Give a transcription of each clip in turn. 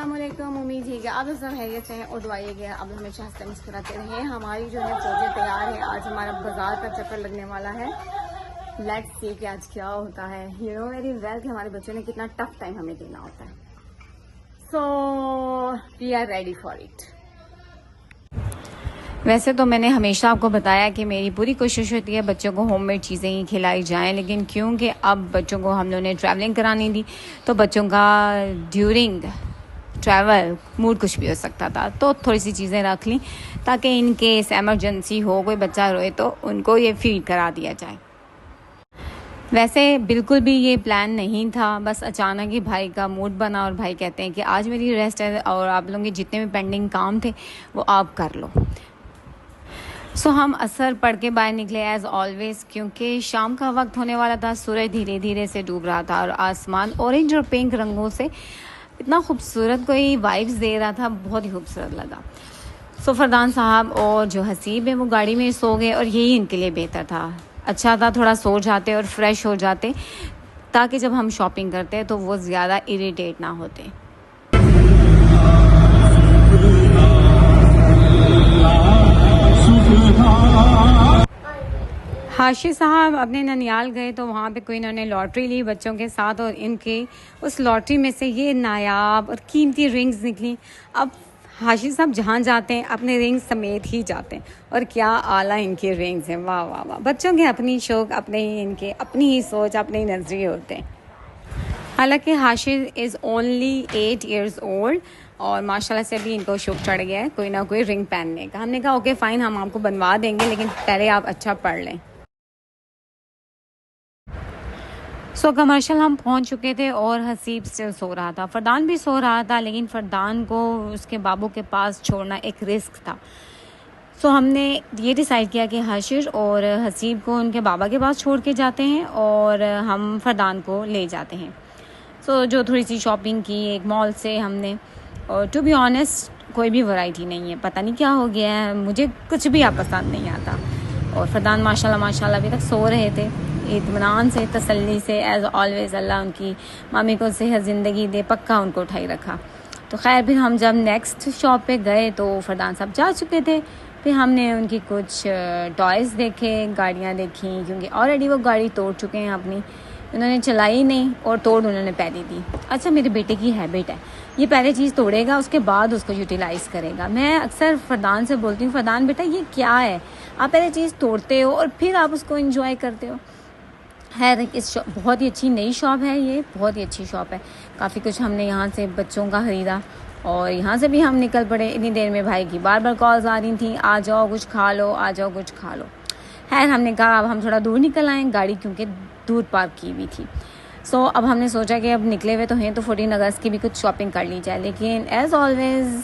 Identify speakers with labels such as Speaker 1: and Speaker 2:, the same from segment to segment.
Speaker 1: अस्सलामुअलैकुम। उम्मीद है कि आप सब हैरियत से हैं और दुआइए गया अब हमेशा हंसते मुस्कुराते रहे। हमारी जो है फौजें तैयार है। आज हमारा बाजार का चक्कर लगने वाला है। लेट्स सी कि आज क्या होता है। यू नो वेरी वेल कि हमारे बच्चों ने कितना टफ टाइम हमें देना होता है। So we are ready for it. वैसे तो मैंने हमेशा आपको बताया कि मेरी पूरी कोशिश होती है बच्चों को होममेड चीज़ें ही खिलाई जाएं, लेकिन क्योंकि अब बच्चों को हम लोगों ने ट्रैवलिंग करानी थी तो बच्चों का ड्यूरिंग ट्रैवल मूड कुछ भी हो सकता था, तो थोड़ी सी चीज़ें रख ली ताकि इन केस एमरजेंसी हो, कोई बच्चा रोए तो उनको ये फीड करा दिया जाए। वैसे बिल्कुल भी ये प्लान नहीं था, बस अचानक ही भाई का मूड बना और भाई कहते हैं कि आज मेरी रेस्ट है और आप लोगों के जितने भी पेंडिंग काम थे वो आप कर लो। सो हम असर पढ़ के बाहर निकले एज ऑलवेज, क्योंकि शाम का वक्त होने वाला था। सूरज धीरे धीरे से डूब रहा था और आसमान ऑरेंज और पिंक रंगों से इतना खूबसूरत कोई वाइब्स दे रहा था, बहुत ही खूबसूरत लगा। सो फरदान साहब और जो हसीब है वो गाड़ी में सो गए और यही इनके लिए बेहतर था। अच्छा था थोड़ा सो जाते और फ्रेश हो जाते ताकि जब हम शॉपिंग करते तो वो ज़्यादा इरिटेट ना होते। हाशिर साहब अपने ननियाल गए तो वहाँ पे कोई इन्होंने लॉटरी ली बच्चों के साथ और इनके उस लॉटरी में से ये नायाब और कीमती रिंग्स निकली। अब हाशिर साहब जहाँ जाते हैं अपने रिंग्स समेत ही जाते हैं और क्या आला इनके रिंग्स हैं। वाह वाह वाह। बच्चों के अपनी शौक, अपने ही इनके अपनी ही सोच, अपने ही नजरिए होते हैं। हालांकि Hashir is only 8 years old और माशाल्लाह से अभी इनको शौक चढ़ गया है कोई ना कोई रिंग पहनने का। हमने कहा ओके फ़ाइन, हम आपको बनवा देंगे, लेकिन पहले आप अच्छा पढ़ लें। सो कमर्शियल हम पहुंच चुके थे और हसीब स्टिल सो रहा था, फरदान भी सो रहा था, लेकिन फरदान को उसके बाबू के पास छोड़ना एक रिस्क था। सो हमने ये डिसाइड किया कि हाशिर और हसीब को उनके बाबा के पास छोड़ के जाते हैं और हम फरदान को ले जाते हैं। सो जो थोड़ी सी शॉपिंग की एक मॉल से हमने, और टू बी ऑनेस्ट कोई भी वैरायटी नहीं है, पता नहीं क्या हो गया है, मुझे कुछ भी आप पसंद नहीं आता। और फरदान माशाल्लाह अभी तक सो रहे थे इत्मीनान से, तसल्ली से। एज ऑलवेज अल्लाह उनकी मामी को सेहत ज़िंदगी दे, पक्का उनको उठाई रखा। तो खैर फिर हम जब नेक्स्ट शॉप पे गए तो फरदान साहब जा चुके थे। फिर हमने उनकी कुछ टॉयज़ देखे, गाड़ियाँ देखी, क्योंकि ऑलरेडी वो गाड़ी तोड़ चुके हैं अपनी, उन्होंने चलाई नहीं और तोड़ उन्होंने पहले दी। अच्छा मेरे बेटे की हैबिट है, ये पहले चीज़ तोड़ेगा उसके बाद उसको यूटिलाइज़ करेगा। मैं अक्सर फरदान से बोलती हूँ, फरदान बेटा ये क्या है, आप पहले चीज़ तोड़ते हो और फिर आप उसको इंजॉय करते हो। खैर इस शॉप बहुत ही अच्छी नई शॉप है, ये बहुत ही अच्छी शॉप है। काफ़ी कुछ हमने यहाँ से बच्चों का ख़रीदा और यहाँ से भी हम निकल पड़े। इतनी देर में भाई की बार बार कॉल्स आ रही थी, आ जाओ कुछ खा लो, आ जाओ कुछ खा लो। खैर हमने कहा अब हम थोड़ा दूर निकल आएँ, गाड़ी क्योंकि दूर पार्क की हुई थी। सो अब हमने सोचा कि अब निकले हुए तो हैं तो 14 अगस्त की भी कुछ शॉपिंग कर ली जाए, लेकिन एज़ ऑलवेज़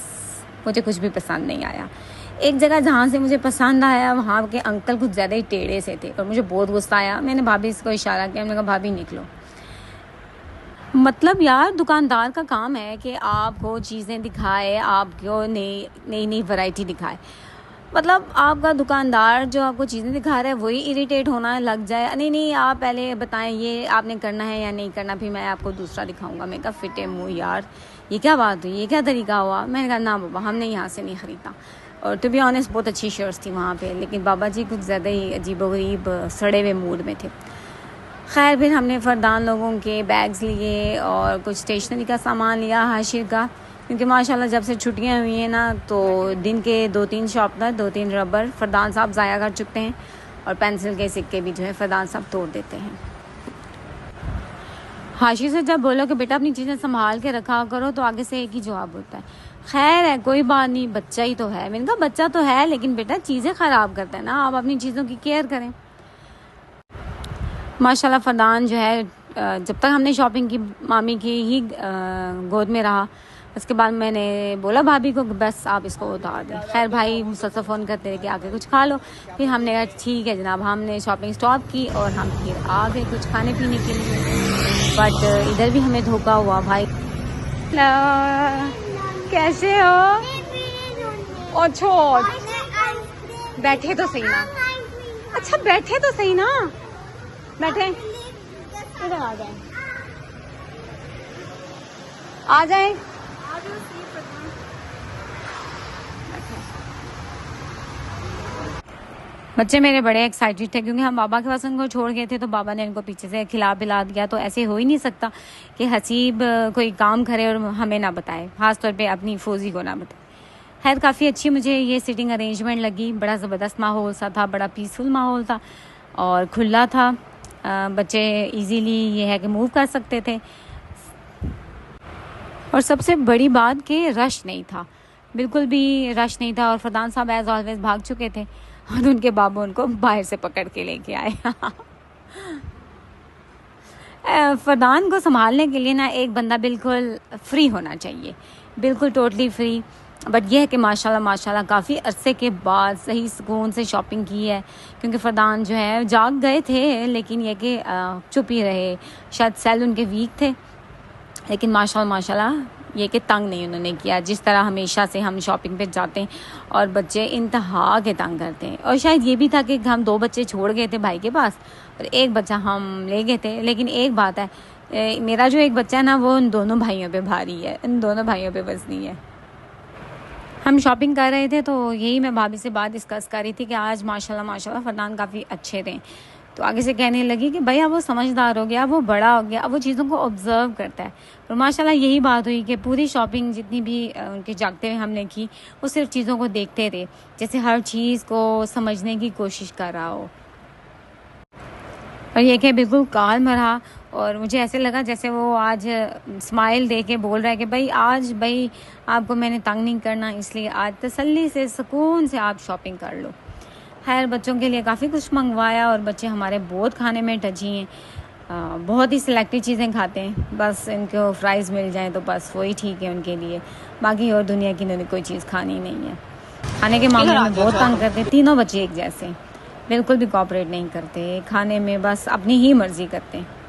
Speaker 1: मुझे कुछ भी पसंद नहीं आया। एक जगह जहाँ से मुझे पसंद आया वहाँ के अंकल कुछ ज़्यादा ही टेढ़े से थे और मुझे बहुत गुस्सा आया। मैंने भाभी इसको इशारा किया, मैंने कहा भाभी निकलो। मतलब यार दुकानदार का काम है कि आपको चीज़ें दिखाए, आपको नई नई वैरायटी दिखाए। मतलब आपका दुकानदार जो आपको चीज़ें दिखा रहा है वही इरिटेट होना लग जाए। नहीं आप पहले बताएं ये आपने करना है या नहीं करना, फिर मैं आपको दूसरा दिखाऊंगा। मैं कहा फिटे मुँह यार, ये क्या बात हुई, ये क्या तरीका हुआ। मैंने कहा ना बाबा हमने यहाँ से नहीं ख़रीदा। और टू बी ऑनेस्ट बहुत अच्छी शर्ट्स थी वहाँ पे, लेकिन बाबा जी कुछ ज़्यादा ही अजीबोगरीब सड़े हुए मूड में थे। खैर फिर हमने फरदान लोगों के बैग्स लिए और कुछ स्टेशनरी का सामान लिया हाशिर का, क्योंकि माशाल्लाह जब से छुट्टियाँ हुई हैं ना तो दिन के 2-3 शॉर्पनर, 2-3 रबर फरदान साहब ज़ाया कर चुके हैं और पेंसिल के सिक्के भी जो है फरदान साहब तोड़ देते हैं। हाशिर से जब बोलो कि बेटा अपनी चीज़ें संभाल के रखा करो तो आगे से एक ही जवाब होता है, खैर है कोई बात नहीं, बच्चा ही तो है। मैंने कहा बच्चा तो है लेकिन बेटा चीज़ें ख़राब करता है ना, आप अपनी चीज़ों की केयर करें। माशाल्लाह फरदान जो है जब तक हमने शॉपिंग की मामी की ही गोद में रहा, उसके बाद मैंने बोला भाभी को बस आप इसको उतार दें। खैर भाई मुझसे फ़ोन करते रहे कि आके कुछ खा लो। फिर हमने कहा ठीक है जनाब, हमने शॉपिंग स्टॉप की और हम फिर आ गए कुछ खाने पीने के लिए। बट इधर भी हमें धोखा हुआ भाई। कैसे हो? और छोड़ बैठे तो सही ना, अच्छा बैठे तो सही ना, बैठे इधर आ जाए, आ जाए। बच्चे मेरे बड़े एक्साइटेड थे क्योंकि हम बाबा के पास उनको छोड़ गए थे, तो बाबा ने इनको पीछे से खिला पिला दिया। तो ऐसे हो ही नहीं सकता कि हसीब कोई काम करे और हमें ना बताए, खास तौर पे अपनी फौजी को ना बताए। खैर काफ़ी अच्छी मुझे ये सिटिंग अरेंजमेंट लगी। बड़ा ज़बरदस्त माहौल सा था, बड़ा पीसफुल माहौल था और खुला था। बच्चे इजीली ये है कि मूव कर सकते थे और सबसे बड़ी बात कि रश नहीं था, बिल्कुल भी रश नहीं था। और फरदान साहब एज ऑलवेज भाग चुके थे और उनके बाबू उनको बाहर से पकड़ के लेके आए। फरदान को संभालने के लिए ना एक बंदा बिल्कुल फ्री होना चाहिए, बिल्कुल टोटली फ्री। बट यह है कि माशाल्लाह काफ़ी अरसे के बाद सही सुकून से शॉपिंग की है, क्योंकि फरदान जो है जाग गए थे, लेकिन यह कि चुप ही रहे। शायद सेल उनके वीक थे, लेकिन माशाल्लाह ये कि तंग नहीं उन्होंने किया, जिस तरह हमेशा से हम शॉपिंग पे जाते हैं और बच्चे इंतहा के तंग करते हैं। और शायद ये भी था कि हम 2 बच्चे छोड़ गए थे भाई के पास और एक बच्चा हम ले गए थे। लेकिन एक बात है, मेरा जो एक बच्चा है ना, वो उन दोनों भाइयों पे भारी है, इन दोनों भाइयों पे वज़नी है। हम शॉपिंग कर रहे थे तो यही मैं भाभी से बात डिस्कस कर रही थी कि आज माशाल्लाह फरदान काफ़ी अच्छे थे। तो आगे से कहने लगी कि भैया वो समझदार हो गया, वो बड़ा हो गया, अब वो चीज़ों को ऑब्ज़र्व करता है। और माशाल्लाह यही बात हुई कि पूरी शॉपिंग जितनी भी उनके जागते हुए हमने की, वो सिर्फ चीज़ों को देखते थे, जैसे हर चीज़ को समझने की कोशिश कर रहा हो। और ये कि बिल्कुल काल्म रहा और मुझे ऐसे लगा जैसे वो आज स्माइल दे के बोल रहा है कि भाई आज भाई आपको मैंने तंग नहीं करना, इसलिए आज तसल्ली से सुकून से आप शॉपिंग कर लो। खैर बच्चों के लिए काफ़ी कुछ मंगवाया और बच्चे हमारे बहुत खाने में टची हैं, बहुत ही सिलेक्टिव चीज़ें खाते हैं। बस इनको फ्राइज़ मिल जाएं तो बस वही ठीक है उनके लिए, बाकी और दुनिया की इन्होंने कोई चीज़ खानी नहीं है। खाने के मामले में बहुत तंग करते हैं, तीनों बच्चे एक जैसे, बिल्कुल भी कोऑपरेट नहीं करते खाने में, बस अपनी ही मर्ज़ी करते हैं।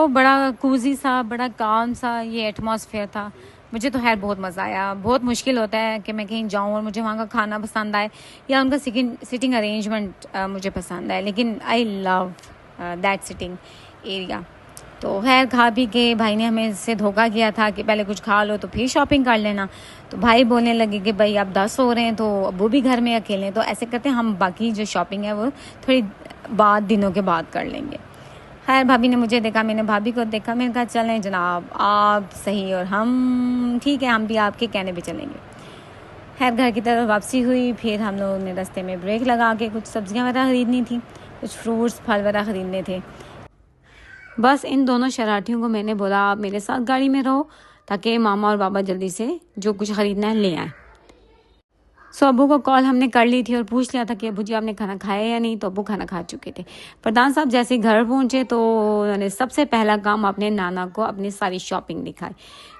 Speaker 1: बड़ा कूजी सा, बड़ा काम सा ये एटमॉस्फेयर था। मुझे तो खैर बहुत मज़ा आया। बहुत मुश्किल होता है कि मैं कहीं जाऊँ और मुझे वहाँ का खाना पसंद आए या उनका सिटिंग अरेंजमेंट मुझे पसंद आए, लेकिन I love that sitting area. तो खैर खा पी के भाई ने हमें से धोखा किया था कि पहले कुछ खा लो तो फिर शॉपिंग कर लेना। तो भाई बोलने लगे कि भाई आप 10 हो रहे हैं तो अबू भी घर में अकेले हैं, तो ऐसे करते हैं हम बाकी जो शॉपिंग है वो थोड़ी दिनों के बाद कर लेंगे। खैर भाभी ने मुझे देखा, मैंने भाभी को देखा, मैंने कहा चलें जनाब आप सही और हम ठीक है, हम भी आपके कहने पे चलेंगे। खैर घर की तरफ वापसी हुई, फिर हम लोगों ने रास्ते में ब्रेक लगा के कुछ सब्जियां वगैरह ख़रीदनी थी, कुछ फ्रूट्स फल वगैरह ख़रीदने थे। बस इन दोनों शरारतियों को मैंने बोला आप मेरे साथ गाड़ी में रहो ताकि मामा और बाबा जल्दी से जो कुछ ख़रीदना है ले आएँ। अबू को कॉल हमने कर ली थी और पूछ लिया था कि अबू जी आपने खाना खाया या नहीं, तो अबू खाना खा चुके थे। प्रधान साहब जैसे घर पहुंचे तो उन्होंने सबसे पहला काम अपने नाना को अपनी सारी शॉपिंग दिखाई।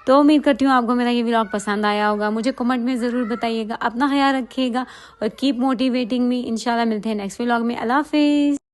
Speaker 1: तो उम्मीद करती हूँ आपको मेरा ये व्लॉग पसंद आया होगा। मुझे कमेंट में ज़रूर बताइएगा। अपना ख्याल रखिएगा और कीप मोटिवेटिंग मी। इंशाल्लाह मिलते हैं नेक्स्ट व्लॉग में। अल्लाह हाफिज़।